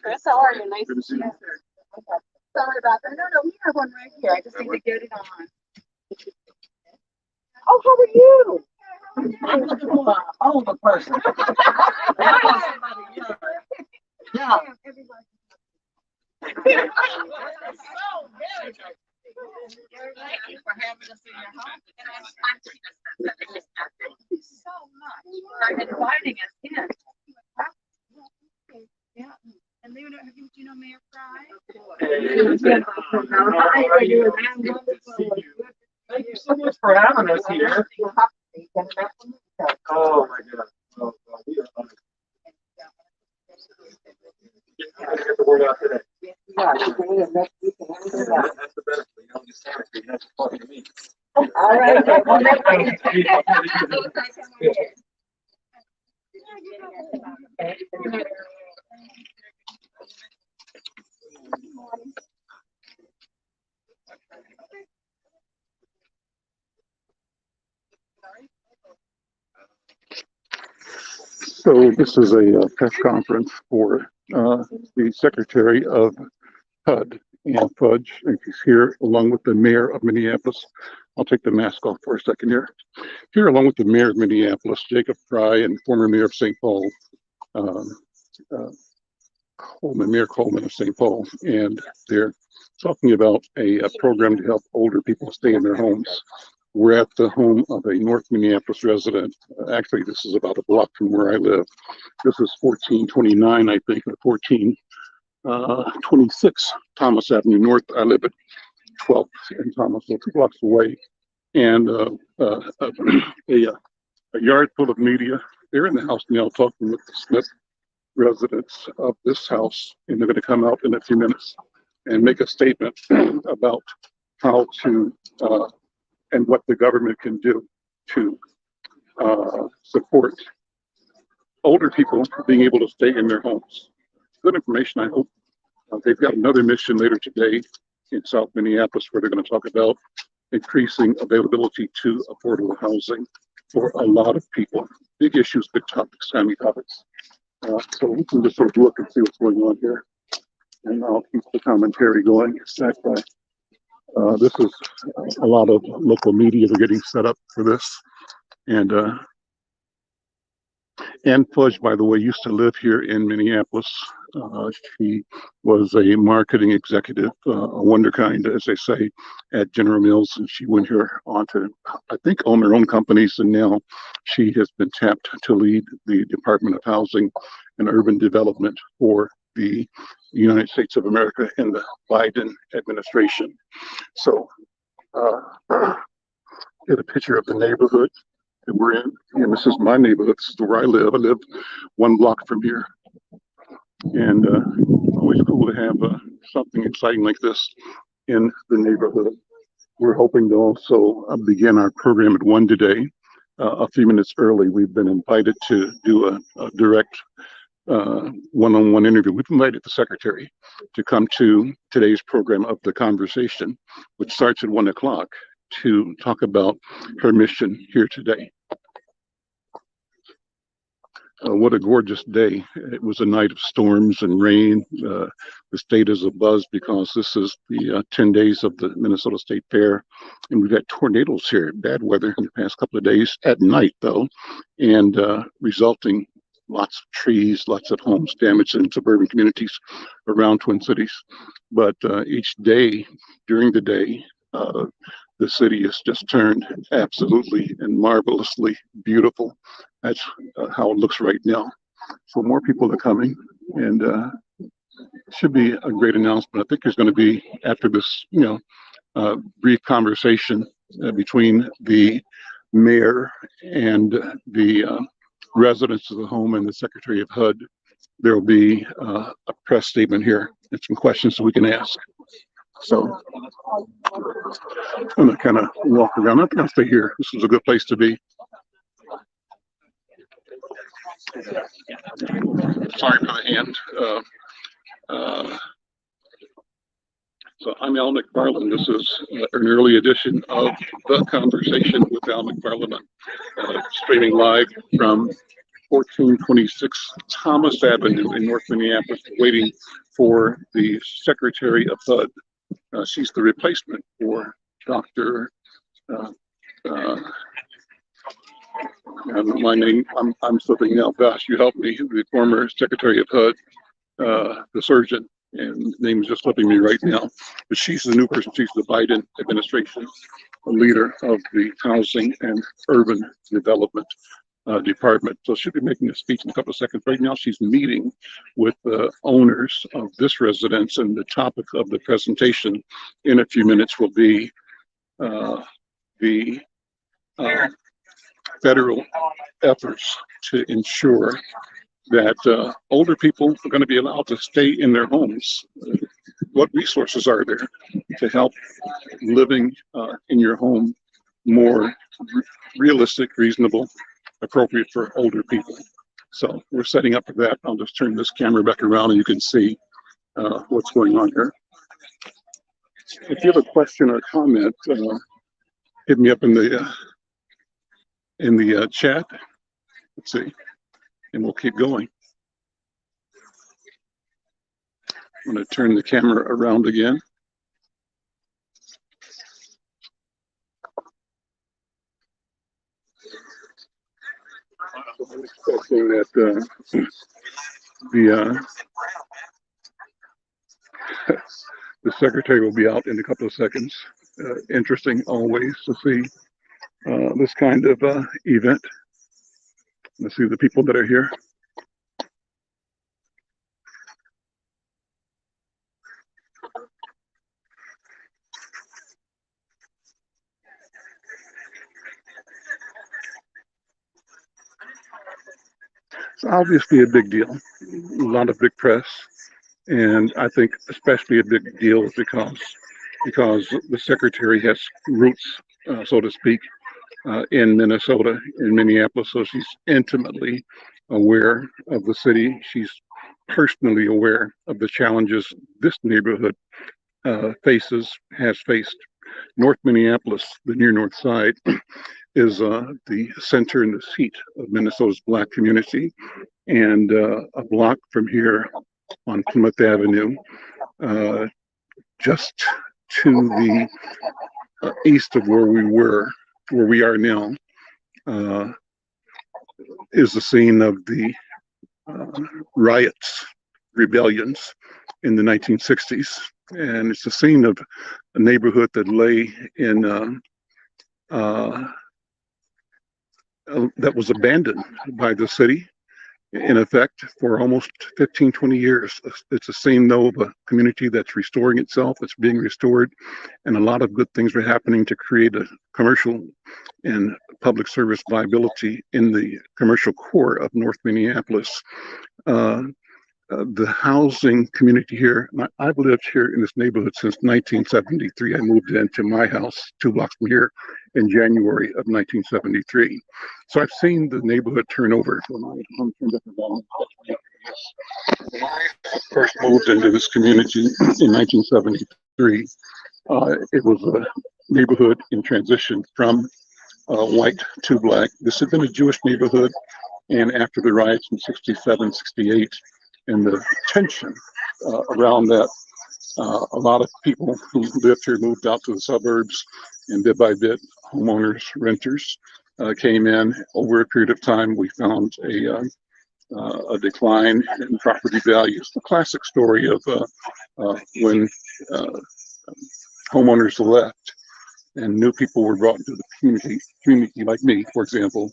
Chris, how are you? Nice to see you. Sorry about that. No, we have one right here. I just need to get it on. Oh, how are you? I'm looking for an older person. Yeah. Thank you for having us in your home. Thank you so much for inviting us in. Yeah. And do you know Mayor Frey? Thank you so much for having us here. Oh my God. Oh, we are honored. Get the word out today. That's the benefit. You don't understand it. You have to talk to me. All right. So this is a press conference for the Secretary of HUD, Ann Fudge, and she's here along with the Mayor of Minneapolis. I'll take the mask off for a second here. Here along with the Mayor of Minneapolis, Jacob Frey, and former Mayor of St. Paul, Coleman, Mayor Coleman of St. Paul, and they're talking about a program to help older people stay in their homes. We're at the home of a North Minneapolis resident. Actually, this is about a block from where I live. This is 1429, I think, or 1426 Thomas Avenue North. I live at 12th and Thomas, so 2 blocks away. And a yard full of media. They're in the house now talking with the Smith residents of this house, and they're going to come out in a few minutes and make a statement about how to and what the government can do to support older people being able to stay in their homes. Good information, I hope. They've got another mission later today in South Minneapolis where they're going to talk about increasing availability to affordable housing for a lot of people. Big issues, big topics, timely topics. So we can just sort of look and see what's going on here. And I'll keep the commentary going. This is a lot of local media. They're getting set up for this. And Ann Fudge, by the way, used to live here in Minneapolis. She was a marketing executive, a wonderkind, as they say, at General Mills. And she went here on to, I think, own her own companies. And now she has been tapped to lead the Department of Housing and Urban Development for the United States of America in the Biden administration. So here's a picture of the neighborhood that we're in. And this is my neighborhood. This is where I live. I live 1 block from here. And always cool to have something exciting like this in the neighborhood. We're hoping to also begin our program at 1 today, a few minutes early. We've been invited to do a direct one-on-one interview. We've invited the secretary to come to today's program of The Conversation, which starts at 1 o'clock, to talk about her mission here today. What a gorgeous day. It was a night of storms and rain. The state is abuzz because this is the 10 days of the Minnesota State Fair. And we've had tornadoes here, bad weather in the past couple of days, at night though, and resulting lots of trees, lots of homes damaged in suburban communities around Twin Cities. But each day, during the day, the city has just turned absolutely and marvelously beautiful. That's how it looks right now. So more people are coming, and should be a great announcement. I think there's going to be, after this, brief conversation between the mayor and the residents of the home and the Secretary of HUD, there will be a press statement here and some questions that we can ask. So I'm going to kind of walk around. I'm going to stay here. This is a good place to be. Sorry for the hand. So I'm Al McFarland. This is an early edition of The Conversation with Al McFarland, streaming live from 1426 Thomas Avenue in North Minneapolis, waiting for the Secretary of HUD. She's the replacement for Dr. My name, I'm slipping now. Gosh, you helped me. The former Secretary of HUD, the surgeon, and the name is just slipping me right now. But she's the new person. She's the Biden administration leader of the Housing and Urban Development Department. So she'll be making a speech in a couple of seconds. Right now, she's meeting with the owners of this residence, and the topic of the presentation in a few minutes will be the federal efforts to ensure that older people are going to be allowed to stay in their homes. What resources are there to help living in your home more realistic, reasonable, appropriate for older people? So we're setting up for that. I'll just turn this camera back around and you can see what's going on here. If you have a question or comment, hit me up in the chat. Let's see, and we'll keep going. I'm going to turn the camera around again. I'm expecting that the secretary will be out in a couple of seconds. Interesting always to see this kind of event. Let's see the people that are here. It's obviously a big deal, a lot of big press, and I think especially a big deal is because the secretary has roots, so to speak, in Minnesota, in Minneapolis, so she's intimately aware of the city. She's personally aware of the challenges this neighborhood has faced. North Minneapolis, the near north side, is the center and the seat of Minnesota's Black community. And a block from here on Plymouth Avenue, just to the east of where we are now, is the scene of the riots, rebellions in the 1960s. And it's the scene of a neighborhood that lay in that was abandoned by the city, in effect, for almost 15, 20 years. It's a scene, though, of a community that's restoring itself. It's being restored, and a lot of good things are happening to create a commercial and public service viability in the commercial core of North Minneapolis. The housing community here, I've lived here in this neighborhood since 1973. I moved into my house 2 blocks from here in January of 1973. So I've seen the neighborhood turn over. When I first moved into this community in 1973, it was a neighborhood in transition from white to black. This had been a Jewish neighborhood, and after the riots in 67, 68, and the tension around that, a lot of people who lived here moved out to the suburbs, and bit by bit, homeowners, renters came in. Over a period of time, we found a decline in property values. The classic story of when homeowners left and new people were brought into the community like me, for example.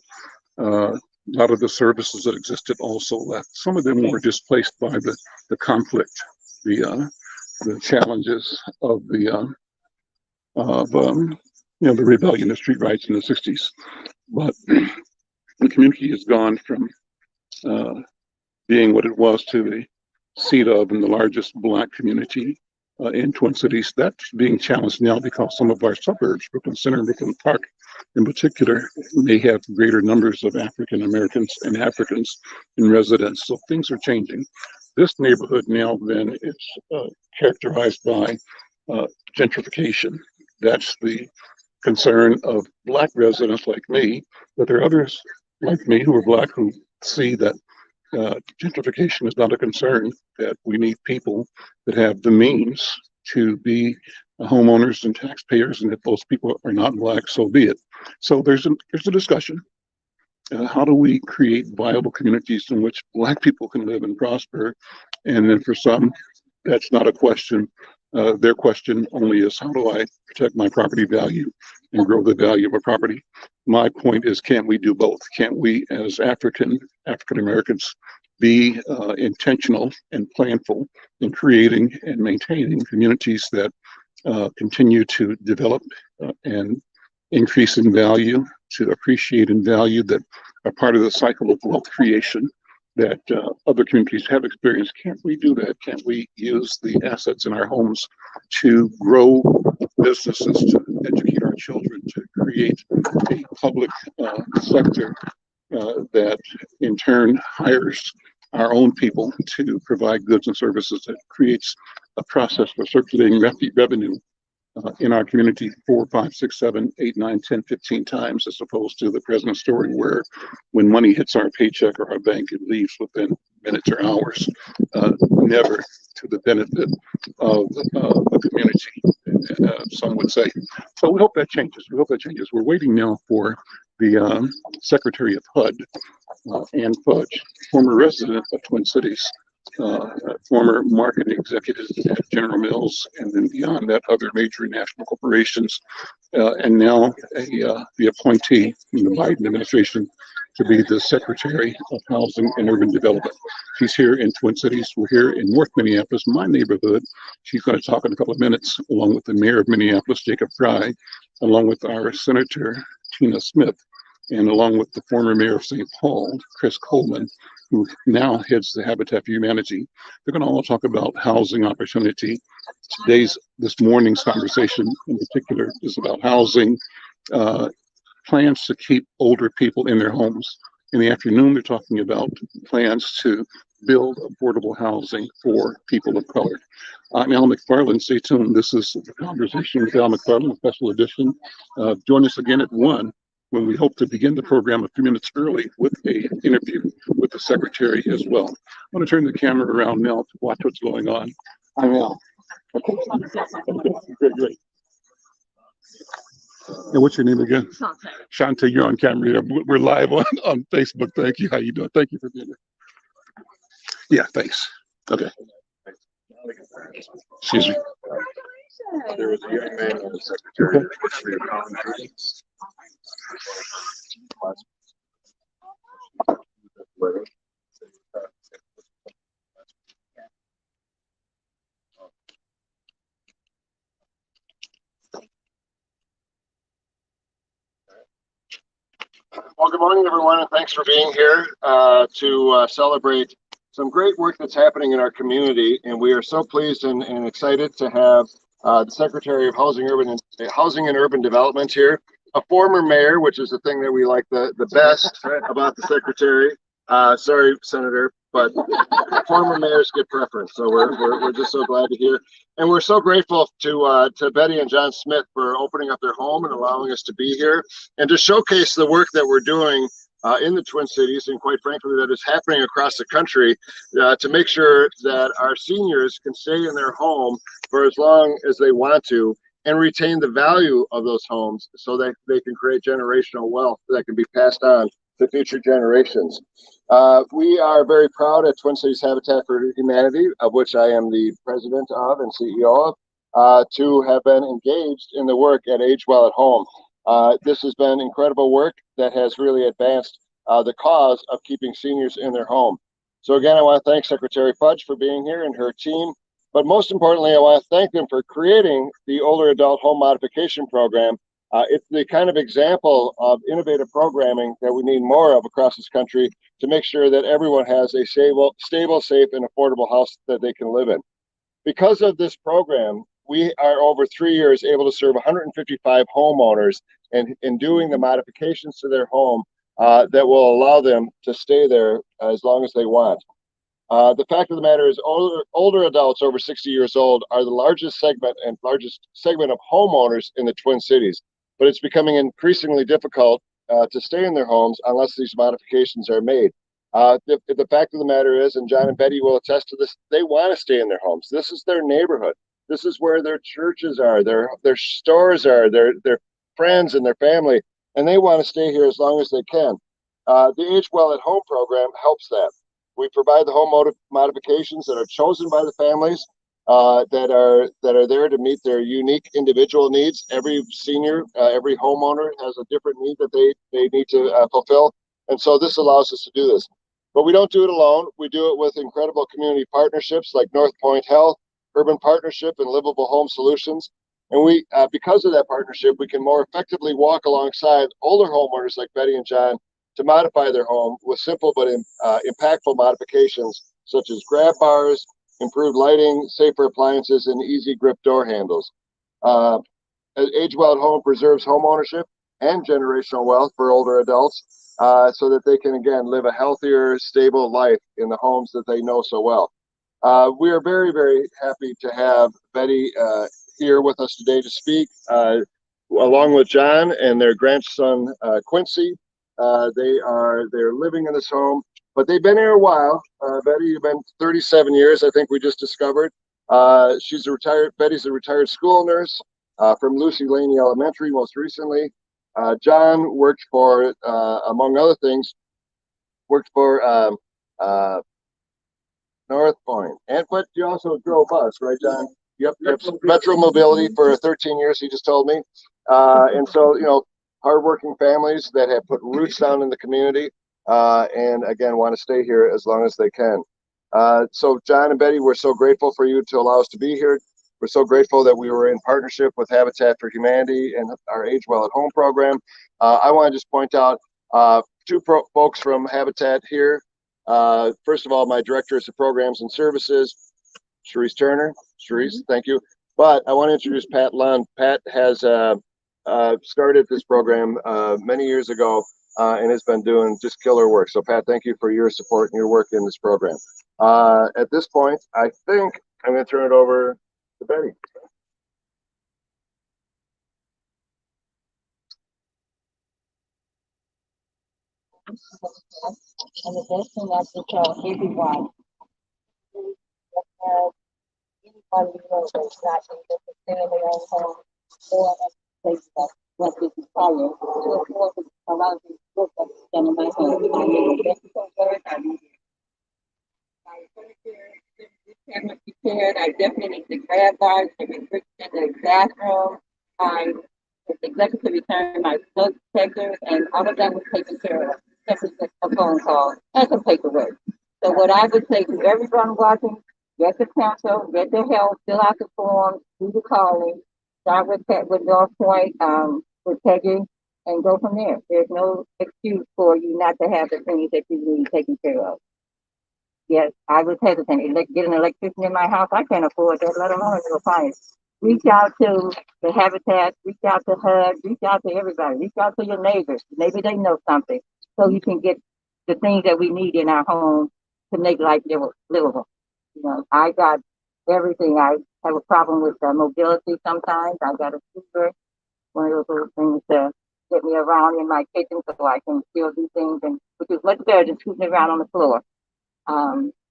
A lot of the services that existed also left. Some of them were displaced by the conflict, the challenges of the rebellion, the street riots in the 60s. But the community has gone from being what it was to the seat of and the largest Black community in Twin Cities. That's being challenged now because some of our suburbs, Brooklyn Center and Brooklyn Park in particular, may have greater numbers of African Americans and Africans in residence. So things are changing. This neighborhood now then is characterized by gentrification. That's the concern of Black residents like me, but there are others like me who are Black who see that gentrification is not a concern, that we need people that have the means to be homeowners and taxpayers, and if those people are not Black, so be it. So there's a discussion. How do we create viable communities in which Black people can live and prosper? And then for some, that's not a question. Their question only is, how do I protect my property value and grow the value of a property? My point is, can't we do both? Can't we, as African Americans, be intentional and planful in creating and maintaining communities that continue to develop and increase in value, to appreciate and value, that are part of the cycle of wealth creation that other communities have experienced? Can't we do that? Can't we use the assets in our homes to grow businesses, to educate our children, to create a public sector that in turn hires our own people to provide goods and services, that creates a process for circulating revenue in our community 4, 5, 6, 7, 8, 9, 10, 15 times, as opposed to the present story where when money hits our paycheck or our bank, it leaves within minutes or hours, never to the benefit of the community, some would say. So we hope that changes. We hope that changes. We're waiting now for the Secretary of HUD, Ann Fudge, former resident of Twin Cities, former marketing executive at General Mills, and then beyond that, other major national corporations, and now the appointee in the Biden administration to be the Secretary of Housing and Urban Development. She's here in Twin Cities. We're here in North Minneapolis, my neighborhood. She's going to talk in a couple of minutes, along with the Mayor of Minneapolis, Jacob Frey, along with our Senator Tina Smith, and along with the former mayor of St. Paul, Chris Coleman, who now heads the Habitat for Humanity. They're going to all talk about housing opportunity. This morning's conversation in particular is about housing, plans to keep older people in their homes. In the afternoon, they're talking about plans to build affordable housing for people of color. I'm Al McFarland. Stay tuned. This is the Conversation with Al McFarland, a special edition. Join us again at 1, when we hope to begin the program a few minutes early with an interview with the Secretary as well. I'm going to turn the camera around now to watch what's going on. I'm Al. Okay. Great. And what's your name again? Shante, you're on camera here. We're live on Facebook. Thank you. How you doing? Thank you for being here. Yeah, thanks. Okay. Excuse me. There was a young man in the Secretary of Housing. Well, good morning, everyone, and thanks for being here to celebrate some great work that's happening in our community. And we are so pleased and excited to have the Secretary of Housing and Urban Development here, a former mayor, which is the thing that we like the best about the Secretary. Sorry, Senator, but former mayors get preference. So we're just so glad to hear. And we're so grateful to Betty and John Smith for opening up their home and allowing us to be here and to showcase the work that we're doing in the Twin Cities, and quite frankly, that is happening across the country to make sure that our seniors can stay in their home for as long as they want to and retain the value of those homes so that they can create generational wealth that can be passed on to future generations. We are very proud at Twin Cities Habitat for Humanity, of which I am the president of and CEO of, to have been engaged in the work at Age Well at Home. This has been incredible work that has really advanced the cause of keeping seniors in their home. So again, I want to thank Secretary Fudge for being here and her team, but most importantly, I want to thank them for creating the Older Adult Home Modification Program. It's the kind of example of innovative programming that we need more of across this country to make sure that everyone has a stable, safe, and affordable house that they can live in. Because of this program, we are over 3 years able to serve 155 homeowners in doing the modifications to their home that will allow them to stay there as long as they want. The fact of the matter is older adults over 60 years old are the largest segment of homeowners in the Twin Cities, but it's becoming increasingly difficult to stay in their homes unless these modifications are made. The fact of the matter is, and John and Betty will attest to this, they want to stay in their homes. This is their neighborhood. This is where their churches are, their stores are, their friends and their family, and they want to stay here as long as they can. The Age Well at Home program helps that. We provide the home modifications that are chosen by the families that are there to meet their unique individual needs. Every senior, every homeowner has a different need that they need to fulfill, and so this allows us to do this. But we don't do it alone. We do it with incredible community partnerships like North Point Health, Urban Partnership, and Livable Home Solutions. And we, because of that partnership, we can more effectively walk alongside older homeowners like Betty and John to modify their home with simple but impactful modifications such as grab bars, improved lighting, safer appliances, and easy grip door handles. Age Well at Home preserves home ownership and generational wealth for older adults so that they can, again, live a healthier, stable life in the homes that they know so well. We are very, very happy to have Betty here with us today to speak, along with John and their grandson, Quincy. They're living in this home, but they've been here a while. Betty, you've been 37 years, I think we just discovered. Betty's a retired school nurse from Lucy Laney Elementary most recently. John worked for, among other things, North Point. But you also drove bus, right, John? Yep. Metro Mobility for 13 years, he just told me. And so, hardworking families that have put roots down in the community and, again, want to stay here as long as they can. So, John and Betty, we're so grateful for you to allow us to be here. We're so grateful that we were in partnership with Habitat for Humanity and our Age Well at Home program. I want to just point out two folks from Habitat here. First of all, my director of programs and services, Sharice Turner. Sharice, thank you. But I want to introduce Pat Lund. Pat has started this program many years ago and has been doing just killer work. So, Pat, thank you for your support and your work in this program. At this point, I think I'm going to turn it over to Betty. And the best thing I can tell everyone, anyone you know that's not able to stay in their own home or at a place that what is required to afford a lot of these books that is done in my home. I need electrical work, I need my furniture, this cabinet prepared, I definitely need the grab bars, the restriction, the bathroom, the executive return, my plug protectors, and all of that was taken care of. Just a phone call and some paperwork. So what I would say to everyone watching, get the council, get the help, fill out the forms, do the calling, start with North Point, with Peggy, and go from there. There's no excuse for you not to have the things that you need taken care of. Yes, I was hesitant. Get an electrician in my house, I can't afford that, let alone an appliance. Reach out to the Habitat, reach out to HUD, reach out to everybody, reach out to your neighbors. Maybe they know something. So you can get the things that we need in our home to make life livable. I got everything. I have a problem with mobility sometimes. I got a scooter, one of those little things to get me around in my kitchen so I can still do things, and which is much better than scooting around on the floor.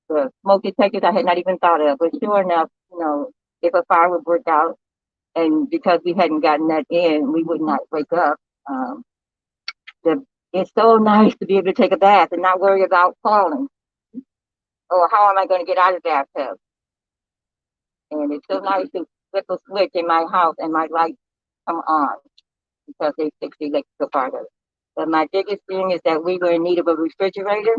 The smoke detectors I had not even thought of, but sure enough, if a fire would break out, and because we hadn't gotten that in, we would not wake up. It's so nice to be able to take a bath and not worry about falling. Or how am I going to get out of the bathtub? And it's so nice to flip a switch in my house and my lights come on because they fix the electrical part of it. But my biggest thing is that we were in need of a refrigerator.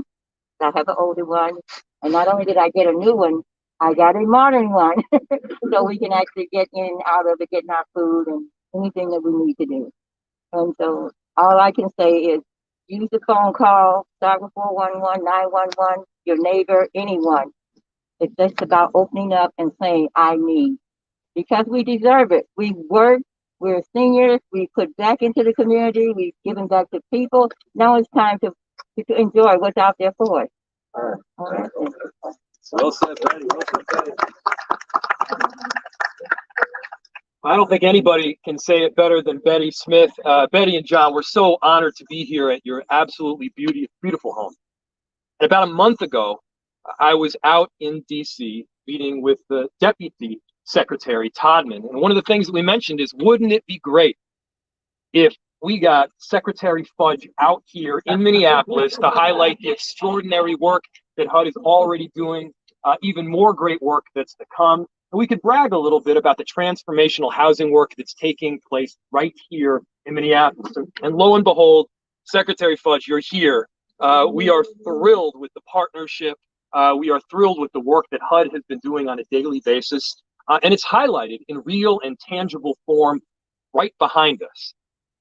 I have an older one. And not only did I get a new one, I got a modern one. So we can actually get in and out of it, getting our food and anything that we need to do. And so all I can say is, use the phone call, start with 411, 911, your neighbor, anyone. It's just about opening up and saying, I need. Because we deserve it. We work, we're seniors, we put back into the community, we've given back to people. Now it's time to enjoy what's out there for us. All right. Well said, Betty. Well said, Betty. I don't think anybody can say it better than Betty Smith. Betty and John, we're so honored to be here at your absolutely beautiful home. And about a month ago, I was out in DC meeting with the Deputy Secretary Todman. And one of the things that we mentioned is, wouldn't it be great if we got Secretary Fudge out here in Minneapolis to highlight the extraordinary work that HUD is already doing, even more great work that's to come. And we could brag a little bit about the transformational housing work that's taking place right here in Minneapolis. And lo and behold, Secretary Fudge, you're here. We are thrilled with the partnership. We are thrilled with the work that HUD has been doing on a daily basis. And it's highlighted in real and tangible form right behind us.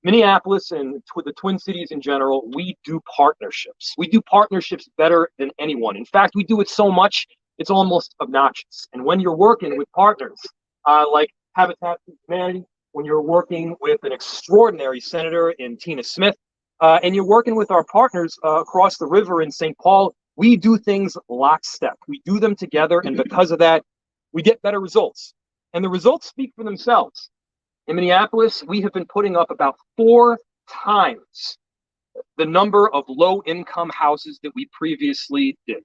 Minneapolis and the Twin Cities in general, we do partnerships. We do partnerships better than anyone. In fact, we do it so much, it's almost obnoxious. And when you're working with partners like Habitat for Humanity, when you're working with an extraordinary senator in Tina Smith, and you're working with our partners across the river in St. Paul, we do things lockstep. We do them together, and because of that, we get better results. And the results speak for themselves. In Minneapolis, we have been putting up about 4 times the number of low-income houses that we previously did.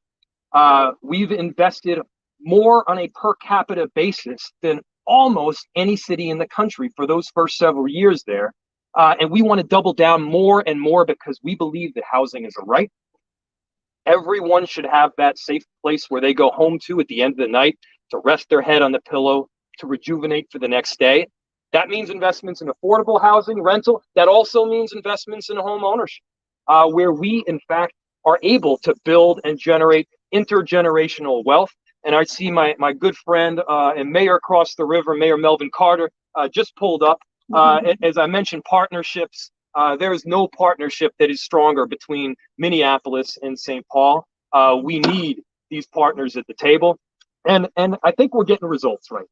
We've invested more on a per capita basis than almost any city in the country for those first several years there. And we want to double down more and more because we believe that housing is a right. Everyone should have that safe place where they go home to at the end of the night to rest their head on the pillow, to rejuvenate for the next day. That means investments in affordable housing, rental. That also means investments in home ownership, where we, in fact, are able to build and generate intergenerational wealth. And I see my good friend and mayor across the river, Mayor Melvin Carter, just pulled up. As I mentioned, partnerships. There is no partnership that is stronger between Minneapolis and St. Paul. We need these partners at the table. And I think we're getting results right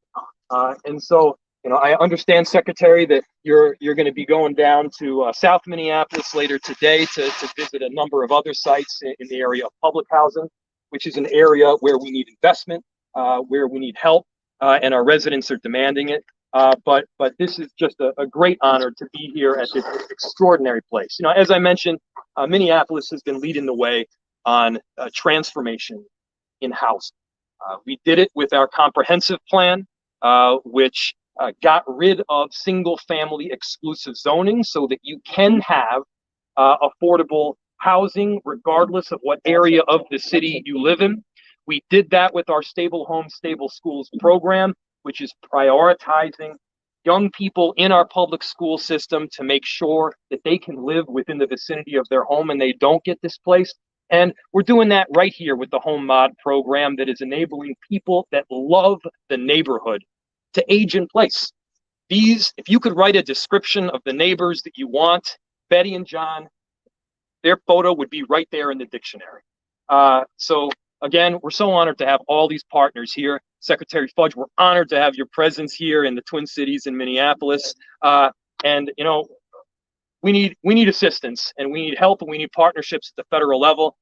now. And so, you know, I understand, Secretary, that you're going to be going down to South Minneapolis later today to visit a number of other sites in the area of public housing, which is an area where we need investment, where we need help, and our residents are demanding it. But this is just a great honor to be here at this extraordinary place. You know, as I mentioned, Minneapolis has been leading the way on transformation in housing. We did it with our comprehensive plan, which got rid of single-family exclusive zoning so that you can have affordable housing regardless of what area of the city you live in. We did that with our Stable Homes, Stable Schools program, which is prioritizing young people in our public school system to make sure that they can live within the vicinity of their home and they don't get displaced. And we're doing that right here with the Home Mod program that is enabling people that love the neighborhood to age in place. These, if you could write a description of the neighbors that you want, Betty and John, their photo would be right there in the dictionary. So again, we're so honored to have all these partners here. Secretary Fudge, we're honored to have your presence here in the Twin Cities in Minneapolis. And you know, we need assistance and we need help and we need partnerships at the federal level.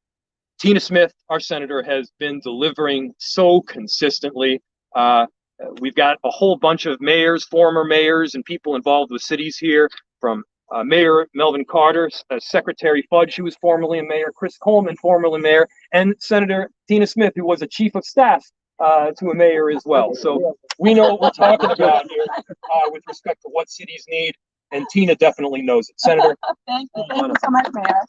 Tina Smith, our senator, has been delivering so consistently. We've got a whole bunch of mayors, former mayors, and people involved with cities here, from Mayor Melvin Carter, Secretary Fudge, who was formerly a mayor, Chris Coleman, formerly mayor, and Senator Tina Smith, who was a chief of staff to a mayor as well. So we know what we're talking about here with respect to what cities need, and Tina definitely knows it. Senator. Thank you so much, Mayor.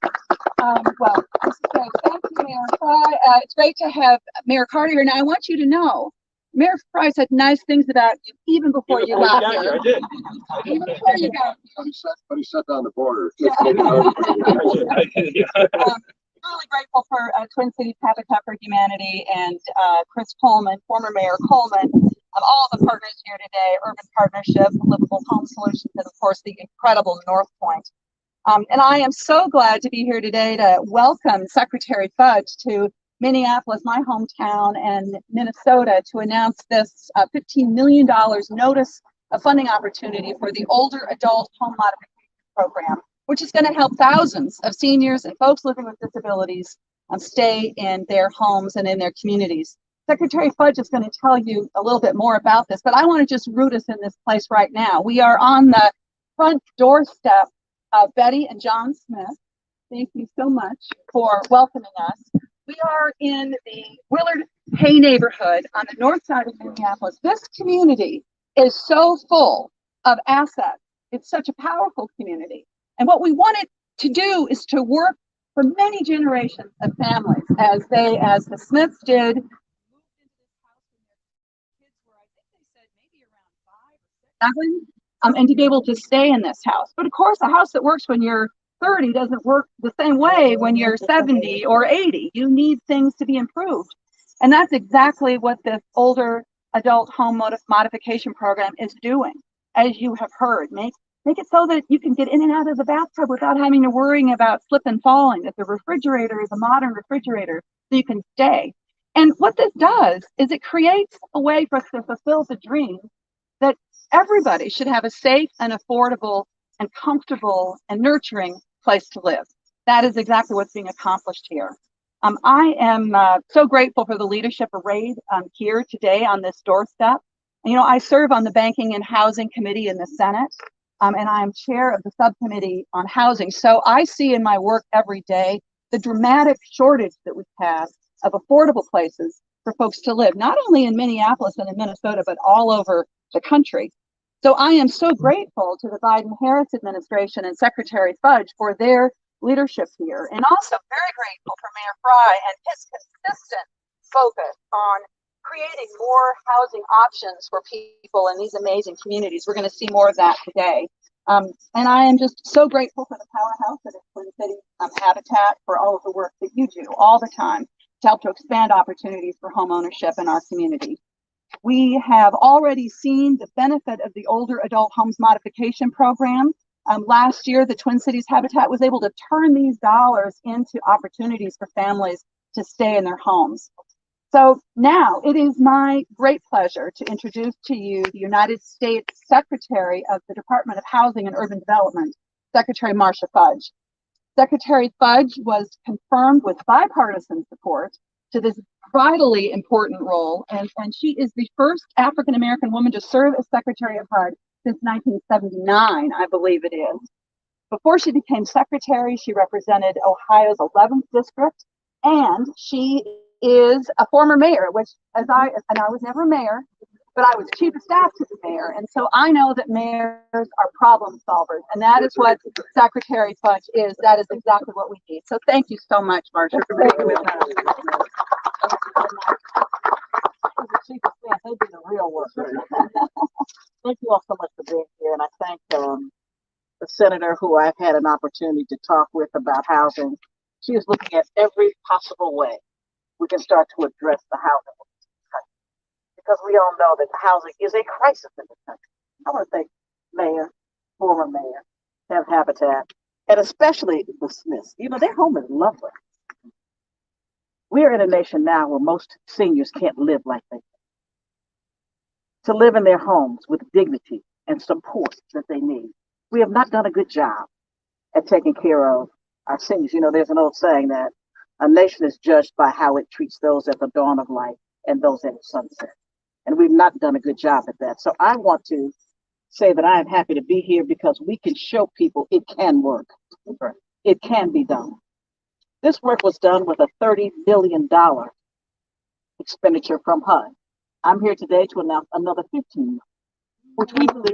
Well, this is great. Thank you, Mayor Frey. It's great to have Mayor Carter here. Now, I want you to know, Mayor Frey said nice things about you even before you got here. I did. Even before you got here. But he shut down the border. Yeah. Really grateful for Twin Cities Habitat for Humanity and Chris Coleman, former Mayor Coleman, all the partners here today, Urban Partnership, Livable Home Solutions, and of course the incredible North Point. And I am so glad to be here today to welcome Secretary Fudge to Minneapolis, my hometown, and Minnesota, to announce this $15 million notice of funding opportunity for the Older Adult Home Modification Program, which is going to help thousands of seniors and folks living with disabilities stay in their homes and in their communities. Secretary Fudge is going to tell you a little bit more about this, but I want to just root us in this place right now. We are on the front doorstep of Betty and John Smith. Thank you so much for welcoming us. We are in the Willard Hay neighborhood on the north side of Minneapolis. This community is so full of assets. It's such a powerful community. And what we wanted to do is to work for many generations of families as the Smiths did, and to be able to stay in this house. But of course, a house that works when you're 30 doesn't work the same way when you're 70 or 80. You need things to be improved. And that's exactly what this older adult home modification program is doing. As you have heard, make it so that you can get in and out of the bathtub without having to worry about slip and falling, that the refrigerator is a modern refrigerator so you can stay. And what this does is it creates a way for us to fulfill the dream that everybody should have a safe and affordable and comfortable and nurturing place to live. That is exactly what's being accomplished here. I am so grateful for the leadership arrayed here today on this doorstep. You know, I serve on the Banking and Housing Committee in the Senate, and I am chair of the subcommittee on housing. So I see in my work every day the dramatic shortage that we have of affordable places for folks to live, not only in Minneapolis and in Minnesota, but all over the country. So I am so grateful to the Biden-Harris administration and Secretary Fudge for their leadership here, and also very grateful for Mayor Frey and his consistent focus on creating more housing options for people in these amazing communities. We're going to see more of that today. And I am just so grateful for the powerhouse that is Twin Cities Habitat for all of the work that you do all the time to help to expand opportunities for home ownership in our community. We have already seen the benefit of the older adult homes modification program. Last year, the Twin Cities Habitat was able to turn these dollars into opportunities for families to stay in their homes. So now it is my great pleasure to introduce to you the United States Secretary of the Department of Housing and Urban Development, Secretary Marcia Fudge. Secretary Fudge was confirmed with bipartisan support to this vitally important role, and she is the first African-American woman to serve as Secretary of HUD since 1979, I believe it is. Before she became secretary, she represented Ohio's 11th district, and she is a former mayor, which I was never mayor, but I was chief of staff to the mayor. And so I know that mayors are problem solvers, and that is what Secretary Fudge is. That is exactly what we need. So thank you so much, Marcia, for being with us. Chief of staff, they do the real work. Thank you all so much for being here, and I thank the senator who I've had an opportunity to talk with about housing. She is looking at every possible way we can start to address the housing country, because we all know that housing is a crisis in this country. I want to thank Mayor, former Mayor, have Habitat, and especially the Smiths. You know, their home is lovely. We are in a nation now where most seniors can't live like they do. To live in their homes with dignity and support that they need. We have not done a good job at taking care of our seniors. You know, there's an old saying that a nation is judged by how it treats those at the dawn of life and those at sunset. And we've not done a good job at that. So I want to say that I am happy to be here because we can show people it can work. It can be done. This work was done with a $30 billion expenditure from HUD. I'm here today to announce another 15 million, which we believe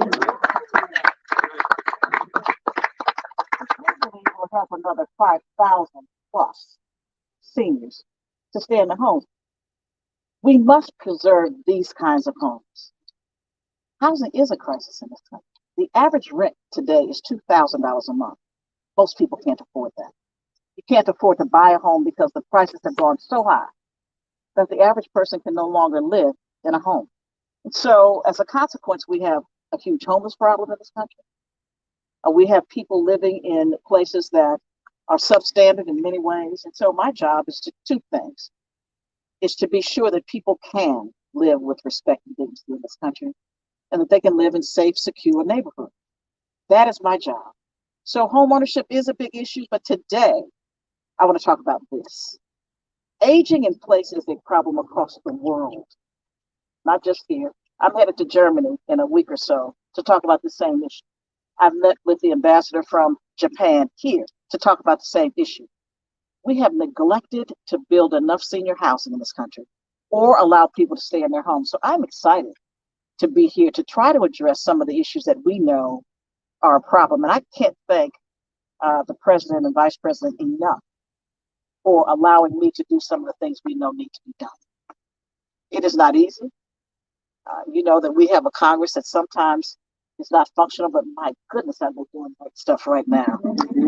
will help another 5,000 plus seniors to stay in the home. We must preserve these kinds of homes. Housing is a crisis in this country. The average rent today is $2,000 a month. Most people can't afford that. You can't afford to buy a home because the prices have gone so high that the average person can no longer live in a home. And so as a consequence, we have a huge homeless problem in this country. We have people living in places that are substandard in many ways. And so my job is to two things. It's to be sure that people can live with respect and dignity in this country, and that they can live in safe, secure neighborhoods. That is my job. So home ownership is a big issue, but today I want to talk about this. Aging in place is a problem across the world, not just here. I'm headed to Germany in a week or so to talk about the same issue. I've met with the ambassador from Japan here to talk about the same issue. We have neglected to build enough senior housing in this country or allow people to stay in their homes. So I'm excited to be here to try to address some of the issues that we know are a problem. And I can't thank the president and vice president enough for allowing me to do some of the things we know need to be done. It is not easy. You know that we have a Congress that sometimes is not functional, but my goodness, they're doing great stuff right now.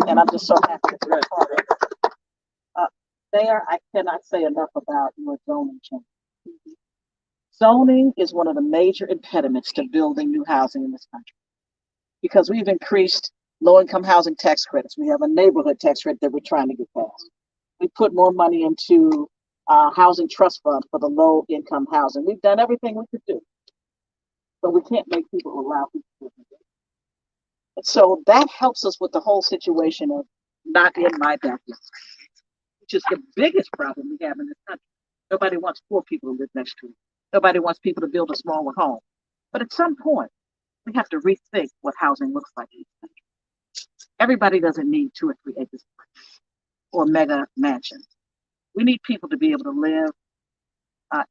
And I'm just so happy to be a part of it. There, I cannot say enough about your zoning change. Zoning is one of the major impediments to building new housing in this country because we've increased low-income housing tax credits. We have a neighborhood tax credit that we're trying to get passed. We put more money into housing trust fund for the low-income housing. We've done everything we could do, but we can't make people allow people to do it. And so that helps us with the whole situation of not in my backyard, which is the biggest problem we have in this country. Nobody wants poor people to live next to it. Nobody wants people to build a smaller home. But at some point, we have to rethink what housing looks like in this country. Everybody doesn't need 2 or 3 acres or mega mansions. We need people to be able to live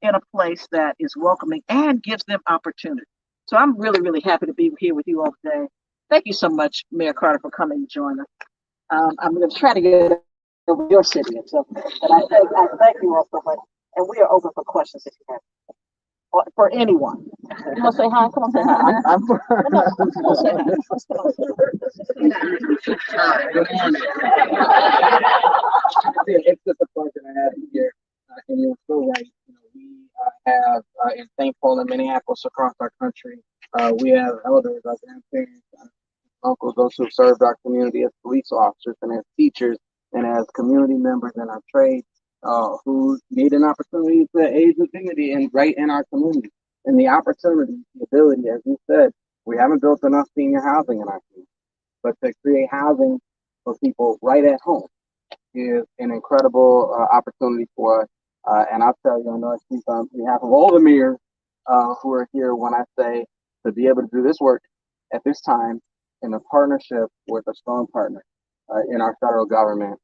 in a place that is welcoming and gives them opportunity. So I'm really, really happy to be here with you all today. Thank you so much, Mayor Carter, for coming to join us. I'm going to try to get over your city and so, but I thank you all so much. And we are open for questions if you have. Or for anyone. You want to say hi? Come on, say hi. It's just a pleasure to have you here. And you're so right. You know, we have in St. Paul and Minneapolis across our country, we have elders, our grandparents, uncles, those who served our community as police officers and as teachers and as community members in our trades. Who need an opportunity to age with dignity and right in our community. And the opportunity, the ability, as you said, we haven't built enough senior housing in our community, but to create housing for people right at home is an incredible opportunity for us. And I'll tell you, I know I speak on behalf of all the mayors who are here when I say to be able to do this work at this time in a partnership with a strong partner in our federal government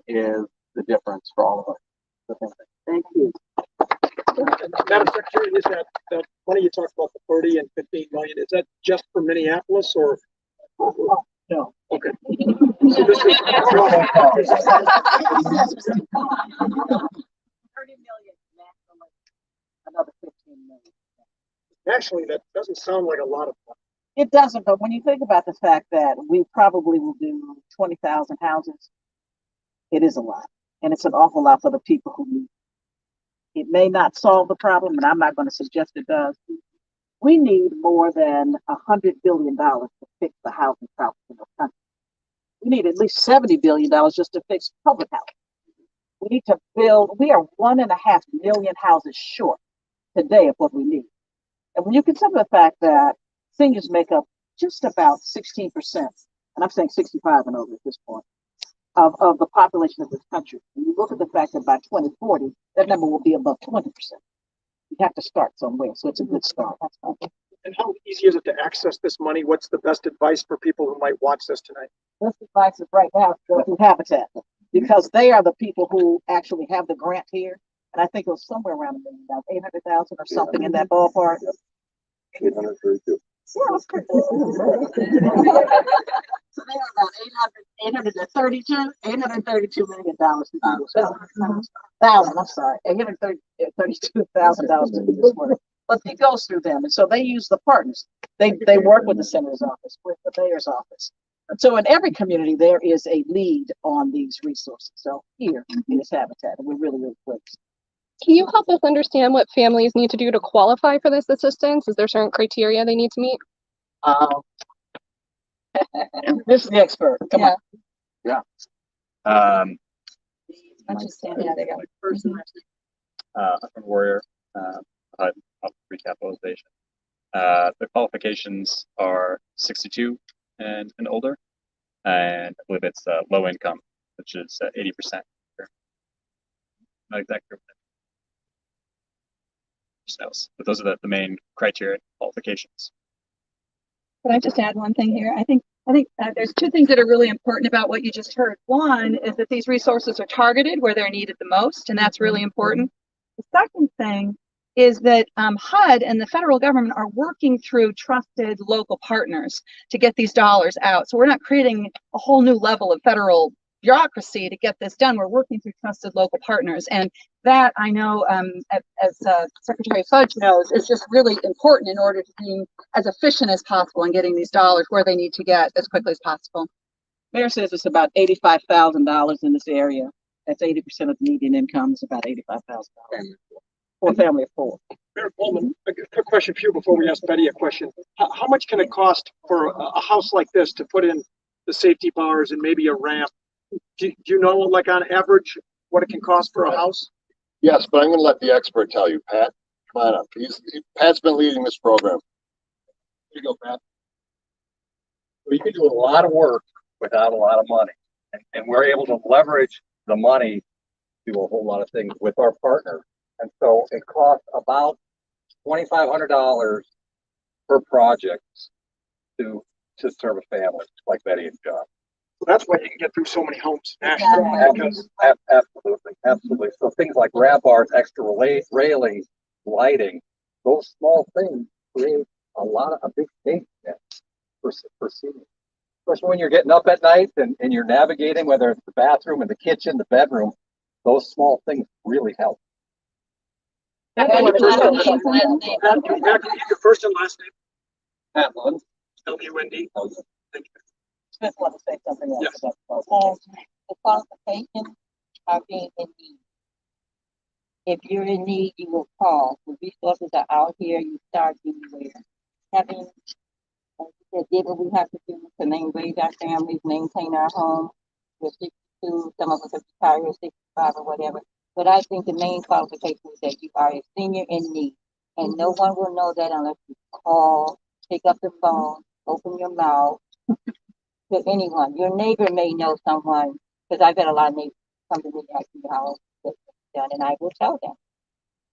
is the difference for all of us. So Thank you. Madam Secretary, is that money you talked about, the 30 and 15 million, is that just for Minneapolis or? No. Okay. So this is 30 million nationally, another 15 million. actually, that doesn't sound like a lot of money. It doesn't, but when you think about the fact that we probably will do 20,000 houses, it is a lot. And it's an awful lot for the people who need it. It may not solve the problem, and I'm not going to suggest it does. We need more than $100 billion to fix the housing problem in the country. We need at least $70 billion just to fix public housing. We need to build, we are 1.5 million houses short today of what we need. And when you consider the fact that seniors make up just about 16%, and I'm saying 65 and over at this point, of the population of this country. When you look at the fact that by 2040, that number will be above 20%. You have to start somewhere, so it's a good start. And how easy is it to access this money? What's the best advice for people who might watch this tonight? This advice is right now go through Habitat, because they are the people who actually have the grant here. And I think it was somewhere around $1 million, 800,000 or something in that ballpark. 832. Yeah, that's pretty good. So they are about $832 million to do thousand. I'm sorry, $832,000 to do this work. But it goes through them, and so they use the partners. They work with the senator's office, with the mayor's office. And so in every community there is a lead on these resources. So here is Habitat, and we're really, really pleased. Can you help us understand what families need to do to qualify for this assistance? Is there certain criteria they need to meet? This is the expert. Come on. yeah. I'm just standing I'm a warrior, HUD recapitalization. The qualifications are 62 and older, and I believe it's low income, which is 80%. not exactly sales, but those are the main criteria qualifications. Can I just add one thing here? I think there's two things that are really important about what you just heard. One is that these resources are targeted where they're needed the most, and that's really important. The second thing is that HUD and the federal government are working through trusted local partners to get these dollars out. So we're not creating a whole new level of federal bureaucracy to get this done. We're working through trusted local partners, and that I know, as Secretary Fudge knows, is just really important in order to be as efficient as possible in getting these dollars where they need to get as quickly as possible. Mayor says it's about $85,000 in this area. That's 80% of the median income is about $85,000 for a family of four. Mayor Coleman, a quick question for you before we ask Betty a question. How much can it cost for a house like this to put in the safety bars and maybe a ramp? Do you know, like on average, what it can cost for a house? Yes, but I'm going to let the expert tell you. Pat, come on up. Pat's been leading this program. Here you go, Pat. We can do a lot of work without a lot of money, and we're able to leverage the money to do a whole lot of things with our partner. And so it costs about $2,500 per project to serve a family like Betty and John. So that's why you can get through so many homes nationally. Absolutely. So things like grab bars, extra railings, lighting, those small things create a big safety net for seniors. Especially when you're getting up at night and you're navigating, whether it's the bathroom and the kitchen, the bedroom, those small things really help. Your first and last name? Pat Lund. L-U-N-D. Thank you. Smith want to say something else. Yes. The qualifications are being in need. If you're in need, you will call. The resources are out here. You start anywhere. Having did what we have to do to raise our families, maintain our home. We're 62, some of us are retired, 65 or whatever. But I think the main qualification is that you are a senior in need. And no one will know that unless you call, pick up the phone, open your mouth to anyone. Your neighbor may know someone, because I've had a lot of neighbors come to me and ask me how it's done, and I will tell them.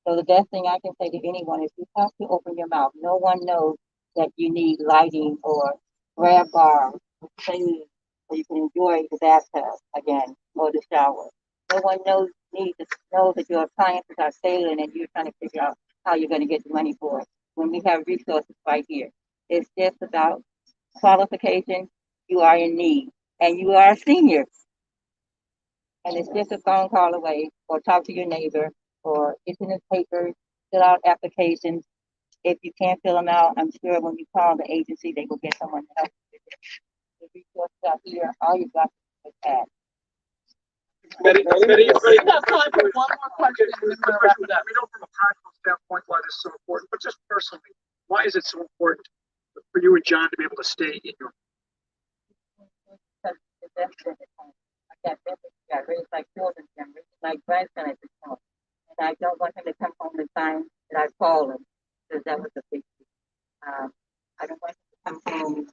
So the best thing I can say to anyone is you have to open your mouth. No one knows that you need lighting or grab bar, or so you can enjoy the bathtub again or the shower. No one needs to know that your appliances are failing and you're trying to figure out how you're going to get the money for it when we have resources right here. It's just about qualification. You are in need and you are a senior. And it's just a phone call away, or talk to your neighbor, or it's in the papers, fill out applications. If you can't fill them out, I'm sure when you call the agency, they will get someone to help you. The resources out here, all you got to do is ask. Betty, We have time for one more question. We know from a practical standpoint why this is so important, but just personally, why is it so important for you and John to be able to stay in your I raised my children, I raised my grandson at this home. And I don't want him to come home and find that I called him, because that was a big deal. I don't want him to come home.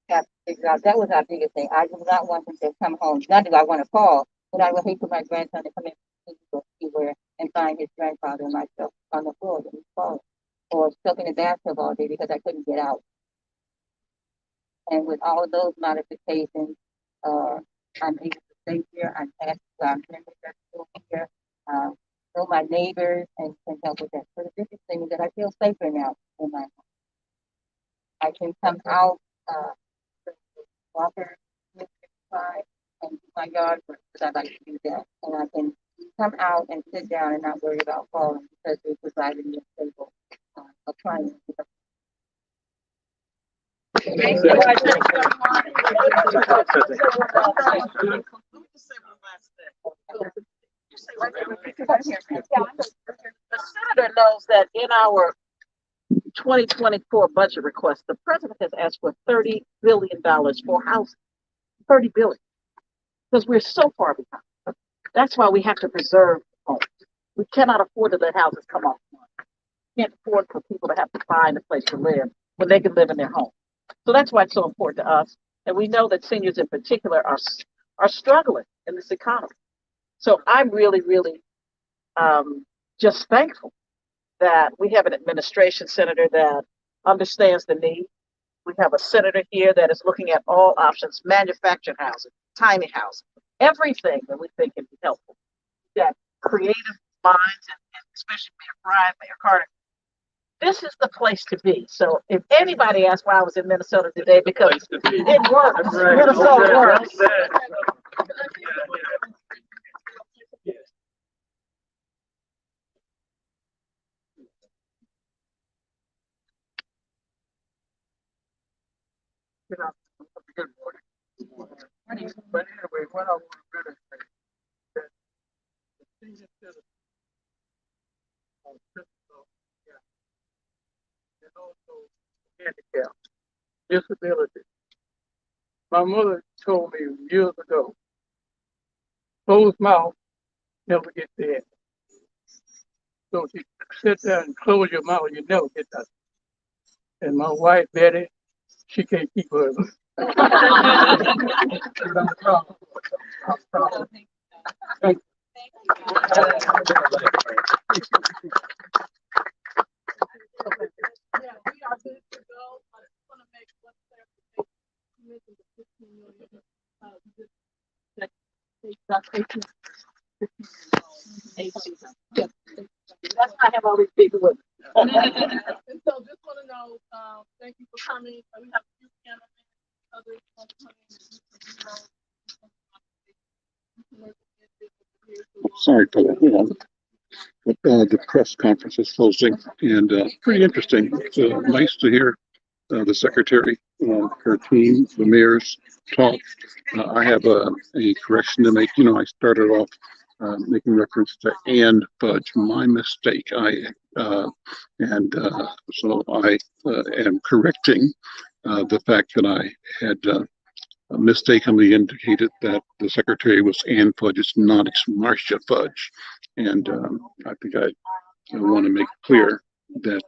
Have to figure out, that was our biggest thing. I do not want him to come home. Not that I want to call, but I would hate for my grandson to come in anywhere and find his grandfather and myself on the floor that he's falling, or stuck in the bathtub all day because I couldn't get out. And with all of those modifications, I'm able to stay here. I'm happy. I'm still here. Know my neighbors and can help with that. So the biggest thing is that I feel safer now in my home. I can come out, walker, and do my yard work, because I like to do that. And I can come out and sit down and not worry about falling, because they provided me a stable appliance. Thank you. The senator knows that in our 2024 budget request, the president has asked for $30 billion for housing. $30 billion. Because we're so far behind. That's why we have to preserve homes. We cannot afford to let houses come off. We can't afford for people to have to find a place to live when they can live in their home. So that's why it's so important to us. And we know that seniors in particular are struggling in this economy. So I'm really, really just thankful that we have an administration senator that understands the need. We have a senator here that is looking at all options, manufactured housing, tiny housing, everything that we think can be helpful. That creative minds, and especially Mayor Frey, Mayor Carter. This is the place to be. So if anybody asks why I was in Minnesota today, because it works. Right. Minnesota Okay. works. Good morning. But anyway, what I want to really say is that the senior citizens on physical, and also handicap, disability. My mother told me years ago, closed mouth never get fed. So if you sit there and close your mouth, you never get that. And my wife, Betty, she can't keep hers. That's why I have all these people with me. And so just want to know, thank you for coming. We have a few panelists, others want to come in. Sorry for that. But the press conference is closing, and pretty interesting. It's nice to hear the secretary, her team, the mayors talk. I have a correction to make. I started off making reference to Ann Fudge, my mistake. So I am correcting the fact that I had mistakenly indicated that the secretary was Ann Fudge. It's not. It's Marcia Fudge, and I think I want to make clear that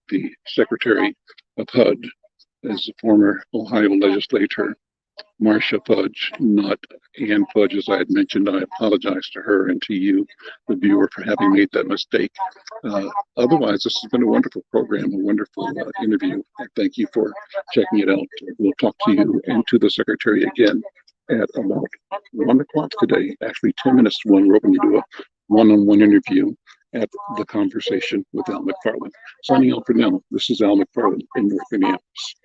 the secretary of HUD is a former Ohio legislator, Marcia Fudge, not Ann Fudge, as I had mentioned. I apologize to her and to you, the viewer, for having made that mistake. Otherwise, this has been a wonderful program, a wonderful interview. And thank you for checking it out. We'll talk to you and to the secretary again at about 1 o'clock today. Actually, 10 minutes to 1, we're going to do a one-on-one interview at the conversation with Al McFarland. Signing out for now, this is Al McFarland in North Minneapolis.